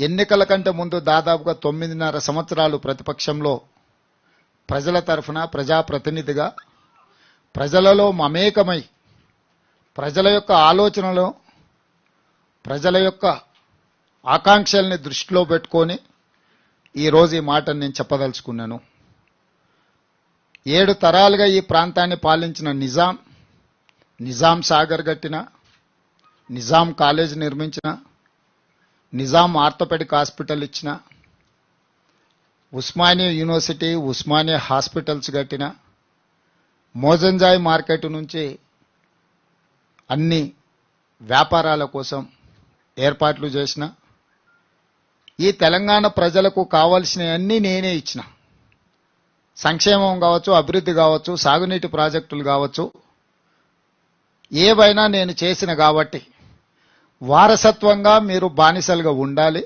ఎన్నికల కంటే ముందు దాదాపుగా 9.5 సంవత్సరాలు ప్రతిపక్షంలో ప్రజల తరఫున ప్రజాప్రతినిధిగా ప్రజలలో మమేకమై ప్రజల యొక్క ఆలోచనలు ప్రజల యొక్క ఆకాంక్షల్ని దృష్టిలో పెట్టుకొని ఈరోజు ఈ మాటను నేను చెప్పదలుచుకున్నాను. 7 తరాలుగా ఈ ప్రాంతాన్ని పాలించిన నిజాం సాగర్ కట్టిన, నిజాం కాలేజ్ నిర్మించిన, నిజాం ఆర్థోపెడిక్ హాస్పిటల్ ఇచ్చిన, ఉస్మానియా యూనివర్సిటీ, ఉస్మానియా హాస్పిటల్స్ కట్టిన, మోజంజాయ్ మార్కెట్ నుంచి అన్ని వ్యాపారాల కోసం ఏర్పాట్లు చేసిన, ఈ తెలంగాణ ప్రజలకు కావాల్సినవన్నీ నేనే ఇచ్చిన. సంక్షేమం కావచ్చు, అభివృద్ధి కావచ్చు, సాగునీటి ప్రాజెక్టులు కావచ్చు, ఏవైనా నేను చేసిన కాబట్టి వారసత్వంగా మీరు బానిసలుగా ఉండాలి.